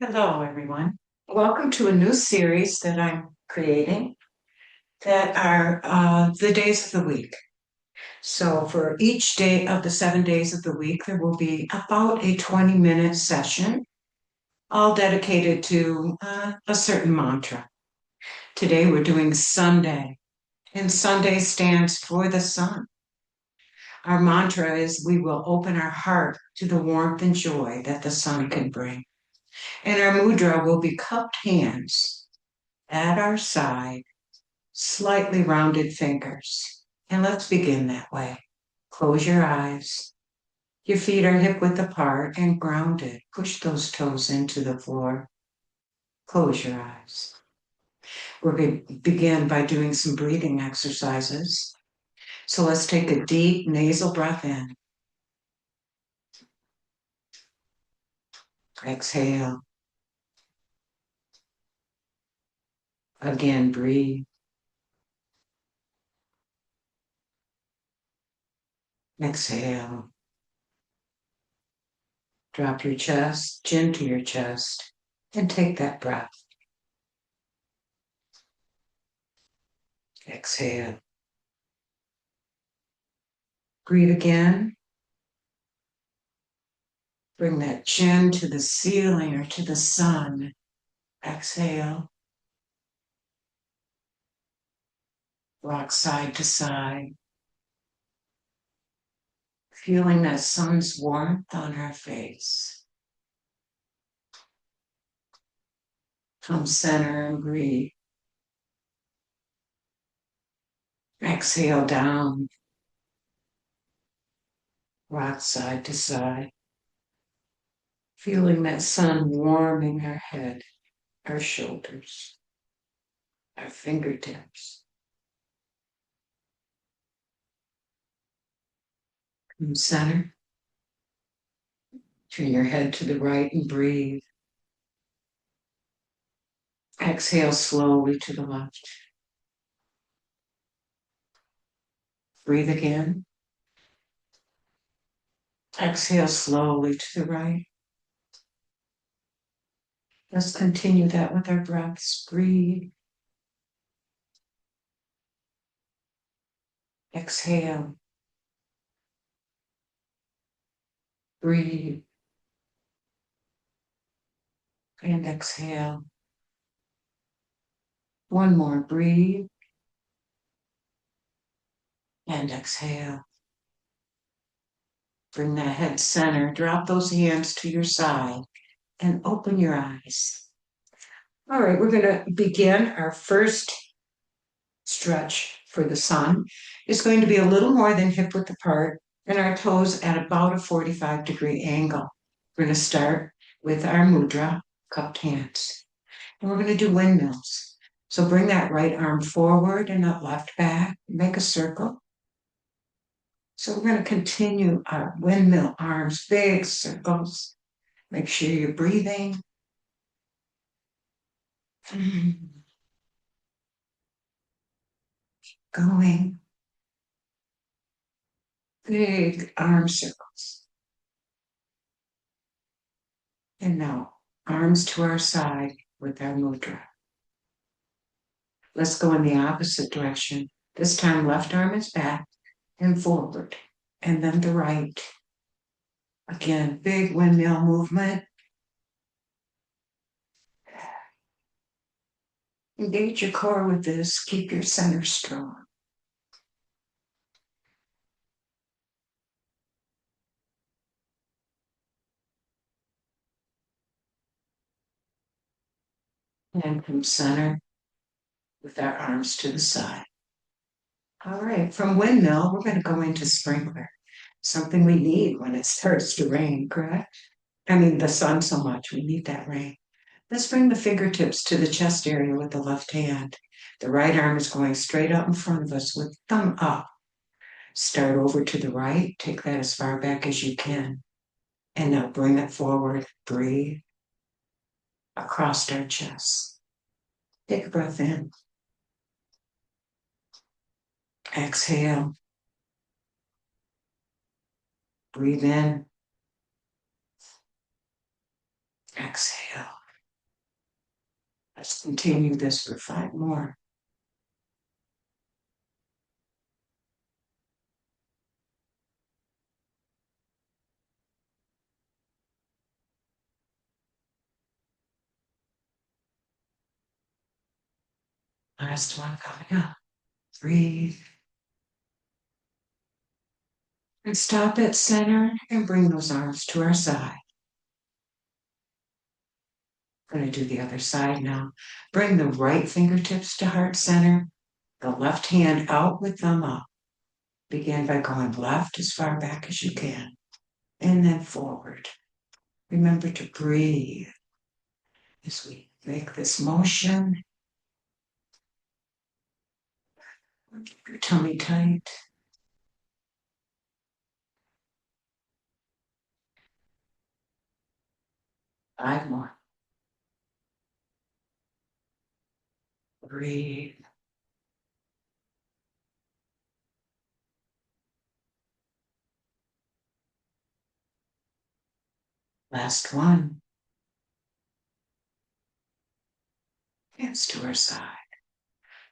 Hello, everyone. Welcome to a new series that I'm creating that are the days of the week. So, for each day of the 7 days of the week, there will be about a 20-minute session, all dedicated to a certain mantra. Today, we're doing Sunday, and Sunday stands for the sun. Our mantra is we will open our heart to the warmth and joy that the sun can bring. And our mudra will be cupped hands at our side, slightly rounded fingers. And let's begin that way. Close your eyes. Your feet are hip width apart and grounded. Push those toes into the floor. Close your eyes. We're going to begin by doing some breathing exercises. So let's take a deep nasal breath in. Exhale. Again, breathe. Exhale. Drop your chest, chin to your chest, and take that breath. Exhale. Breathe again. Bring that chin to the ceiling or to the sun. Exhale. Rock side to side. Feeling that sun's warmth on our face. Come center and breathe. Exhale down. Rock side to side. Feeling that sun warming our head, our shoulders, our fingertips. Come center. Turn your head to the right and breathe. Exhale slowly to the left. Breathe again. Exhale slowly to the right. Let's continue that with our breaths. Breathe. Exhale. Breathe. And exhale. One more. Breathe. And exhale. Bring that head center. Drop those hands to your side and open your eyes. All right, we're going to begin our first stretch for the sun. It's going to be a little more than hip width apart and our toes at about a 45-degree angle. We're going to start with our mudra, cupped hands. And we're going to do windmills. So bring that right arm forward and that left back. Make a circle. So we're going to continue our windmill arms, big circles. Make sure you're breathing. Going. Big arm circles. And now, arms to our side with our mudra. Let's go in the opposite direction. This time, left arm is back and forward. And then the right. Again, big windmill movement. Engage your core with this. Keep your center strong. And from center with our arms to the side. All right, from windmill, we're going to go into sprinkler. Something we need when it starts to rain, correct? I mean, the sun so much, we need that rain. Let's bring the fingertips to the chest area with the left hand. The right arm is going straight up in front of us with thumb up. Start over to the right, take that as far back as you can. And now bring it forward, breathe across our chest. Take a breath in. Exhale. Breathe in. Exhale. Let's continue this for 5 more. Last one coming up. Breathe. And stop at center and bring those arms to our side. We're going to do the other side now. Bring the right fingertips to heart center, the left hand out with thumb up. Begin by going left as far back as you can, and then forward. Remember to breathe as we make this motion. Keep your tummy tight. Five more. Breathe. Last one. Hands to our side.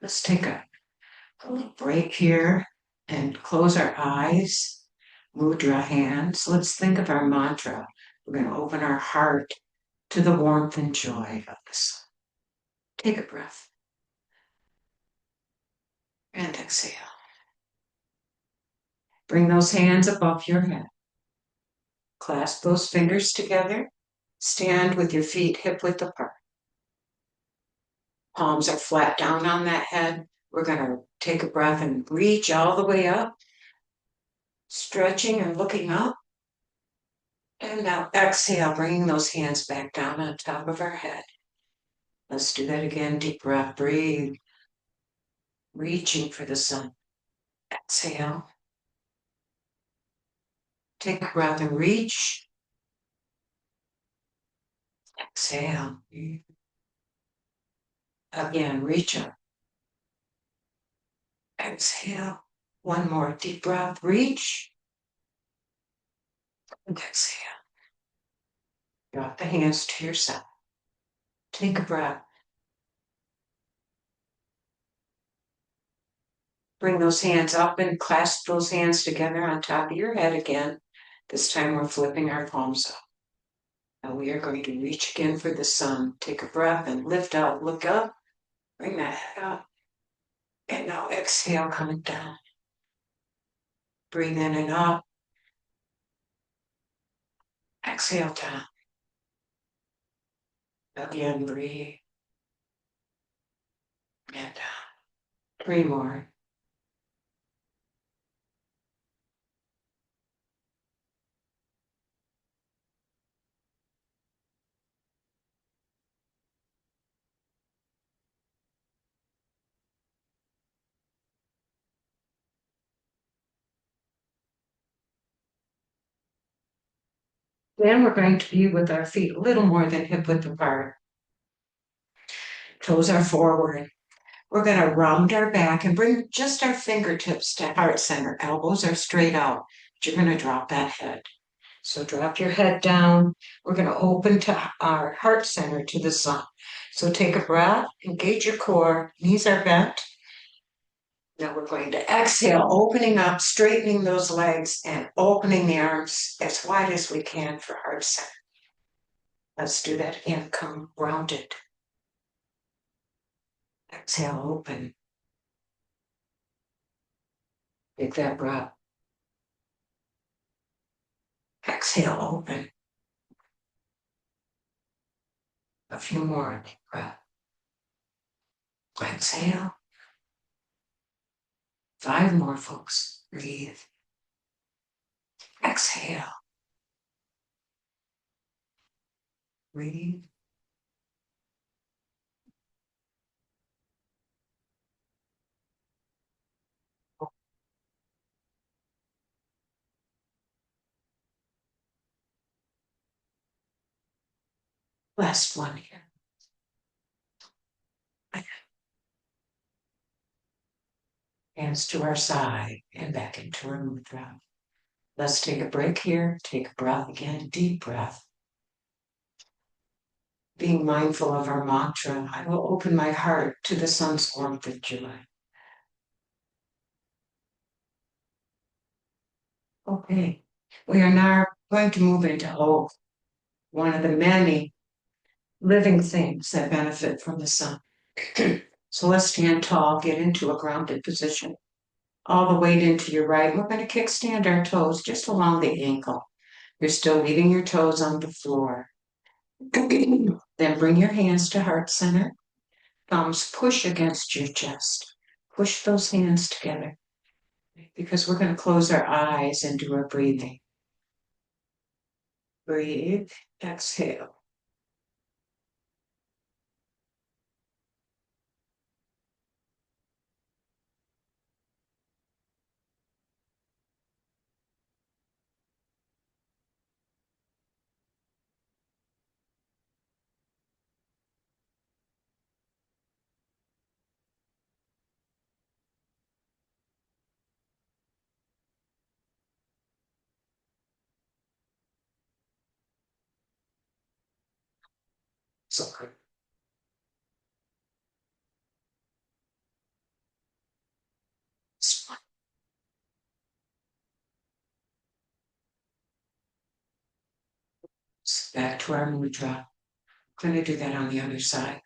Let's take a little break here and close our eyes. Mudra hands. Let's think of our mantra. We're going to open our heart to the warmth and joy of the sun. Take a breath and exhale. Bring those hands above your head. Clasp those fingers together. Stand with your feet hip width apart. Palms are flat down on that head. We're going to take a breath and reach all the way up, stretching and looking up. And now exhale, bringing those hands back down on top of our head. Let's do that again. Deep breath, breathe. Reaching for the sun. Exhale. Take a breath and reach. Exhale. Again, reach up. Exhale. One more deep breath, reach. And exhale. Drop the hands to your side. Take a breath. Bring those hands up and clasp those hands together on top of your head again. This time we're flipping our palms up. Now we are going to reach again for the sun. Take a breath and lift up, look up, bring that head up. And now exhale, coming down. Breathe in and up. Exhale down. Again, breathe. And down. 3 more. Then we're going to be with our feet a little more than hip width apart. Toes are forward. We're going to round our back and bring just our fingertips to heart center. Elbows are straight out. But you're going to drop that head. So drop your head down. We're going to open to our heart center to the sun. So take a breath, engage your core. Knees are bent. Now we're going to exhale, opening up, straightening those legs and opening the arms as wide as we can for heart center. Let's do that again. Come rounded. Exhale, open. Take that breath. Exhale, open. A few more. Deep breath. Exhale. 5 more, folks. Breathe. Exhale. Breathe. Last one here. Hands to our side and back into our mudra. Let's take a break here. Take a breath again. Deep breath. being mindful of our mantra, I will open my heart to the sun's warmth and joy. Okay, we are now going to move into hope, one of the many living things that benefit from the sun. So let's stand tall, get into a grounded position. All the weight into your right. We're going to kickstand our toes just along the ankle. You're still leaving your toes on the floor. Then bring your hands to heart center. Thumbs push against your chest. Push those hands together because we're going to close our eyes and do our breathing. Breathe, exhale. So back to our mudra. We're going to do that on the other side.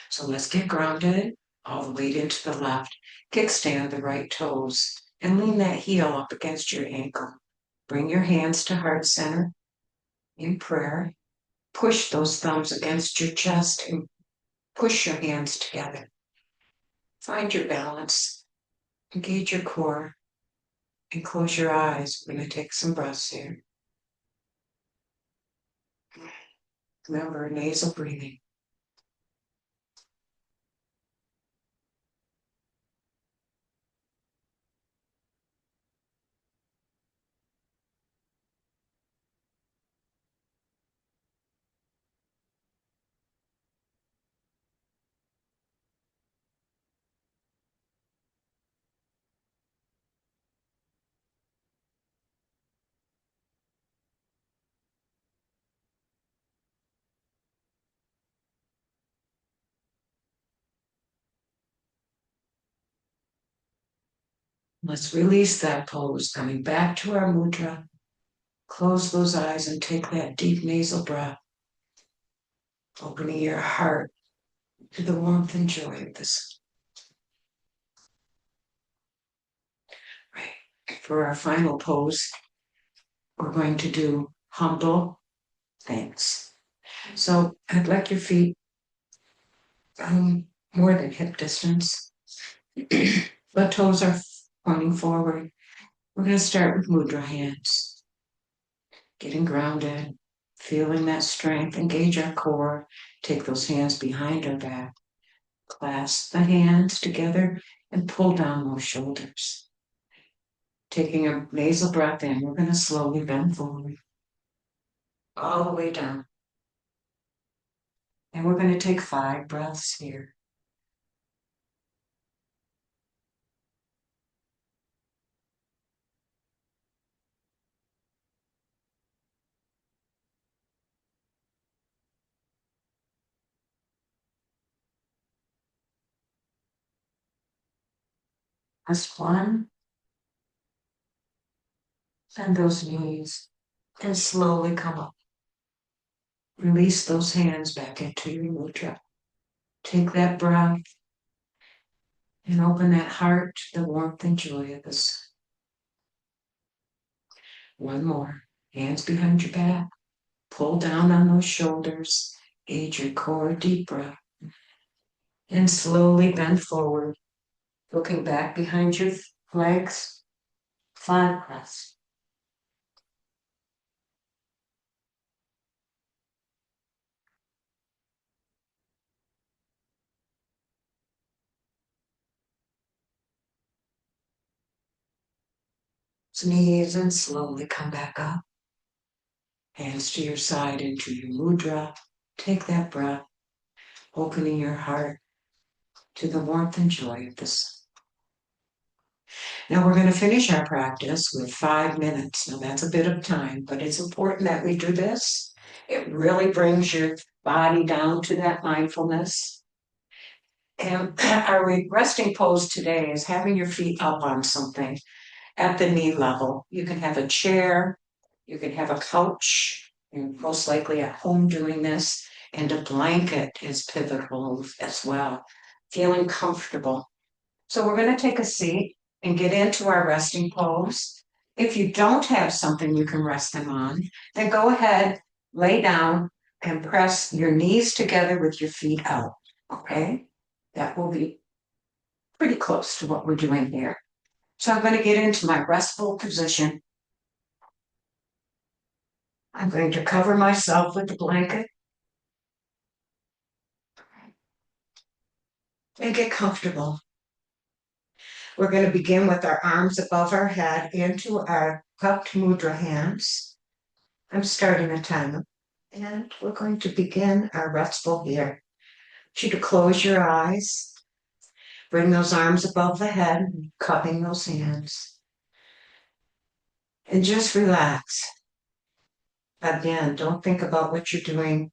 So let's get grounded, all the weight into the left. Kickstand the right toes and lean that heel up against your ankle. Bring your hands to heart center in prayer. Push those thumbs against your chest and push your hands together. Find your balance. Engage your core and close your eyes. We're going to take some breaths here. Remember nasal breathing. Let's release that pose, coming back to our mudra. Close those eyes and take that deep nasal breath, opening your heart to the warmth and joy of this. Right. For our final pose, we're going to do humble thanks. So I'd like your feet more than hip distance, but toes are pointing forward. We're going to start with mudra hands, getting grounded, feeling that strength, engage our core, take those hands behind our back, clasp the hands together and pull down those shoulders. Taking a nasal breath in, we're going to slowly bend forward, all the way down. And we're going to take 5 breaths here. Just 1, bend those knees, and slowly come up. Release those hands back into your mudra. Take that breath and open that heart to the warmth and joy of this. 1 more. Hands behind your back. Pull down on those shoulders. Engage your core, deep breath. And slowly bend forward, looking back behind your legs. 5 breaths. Sneeze and slowly come back up. Hands to your side into your mudra. Take that breath, opening your heart to the warmth and joy of this. Now we're going to finish our practice with 5 minutes. Now that's a bit of time, but it's important that we do this. It really brings your body down to that mindfulness. And our resting pose today is having your feet up on something at the knee level. You can have a chair, you can have a couch, you're most likely at home doing this, and a blanket is pivotal as well, feeling comfortable. So we're going to take a seat and get into our resting pose. If you don't have something you can rest them on, then go ahead, lay down, and press your knees together with your feet out. Okay? That will be pretty close to what we're doing here. So I'm going to get into my restful position. I'm going to cover myself with the blanket and get comfortable. We're going to begin with our arms above our head into our cupped mudra hands. I'm starting a timer, and we're going to begin our restful here. I want you to close your eyes, bring those arms above the head, cupping those hands, and just relax. Again, don't think about what you're doing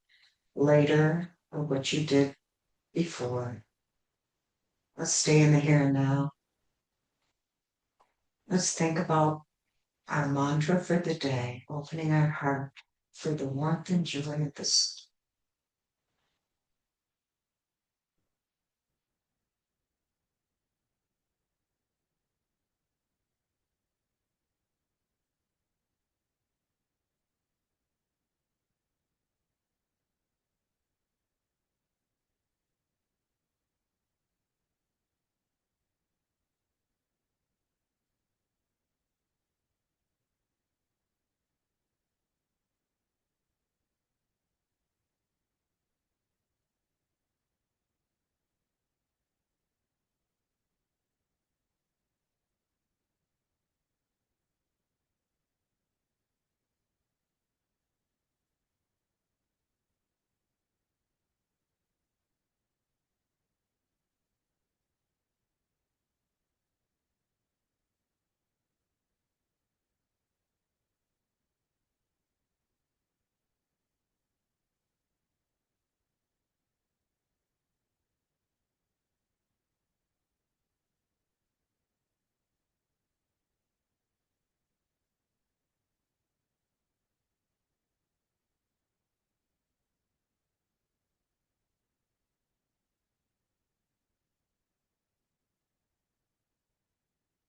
later or what you did before. Let's stay in the here and now. Let's think about our mantra for the day, opening our heart for the warmth and joy of this.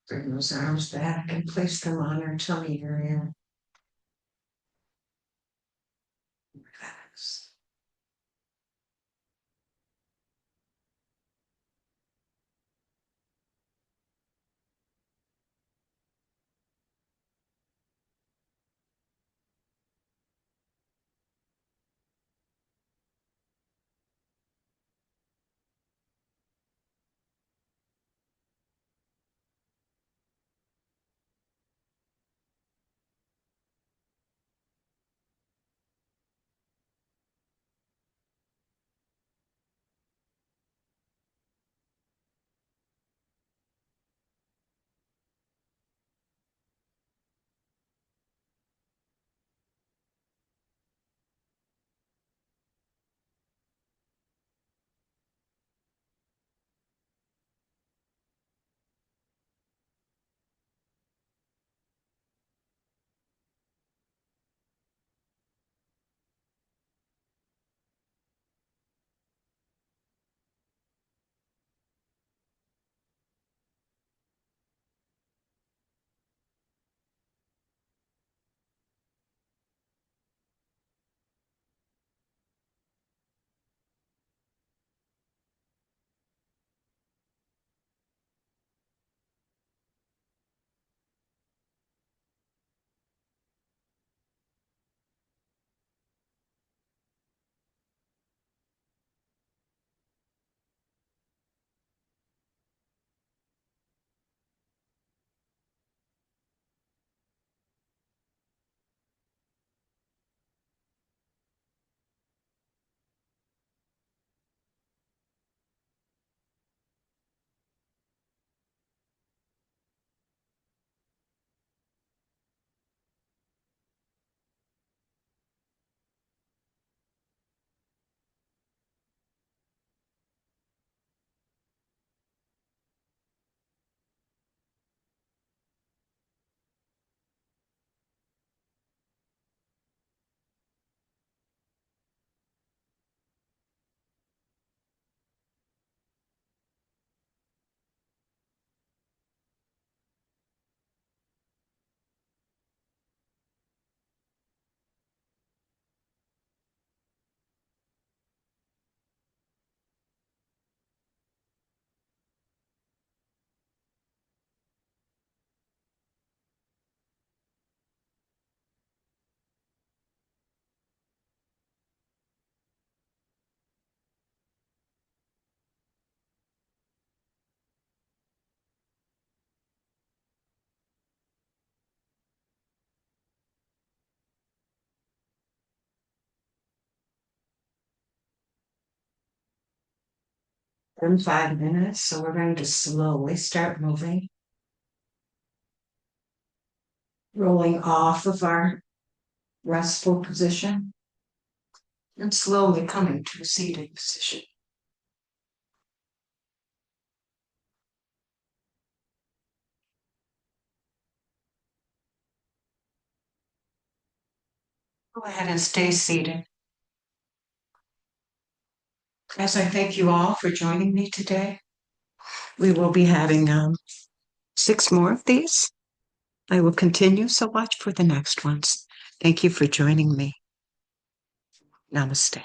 Bring those arms back and place them on our tummy area. Relax. in 5 minutes. So we're going to slowly start moving, rolling off of our restful position and slowly coming to a seated position. Go ahead and stay seated. As I thank you all for joining me today, we will be having 6 more of these. I will continue, so watch for the next ones. Thank you for joining me. Namaste.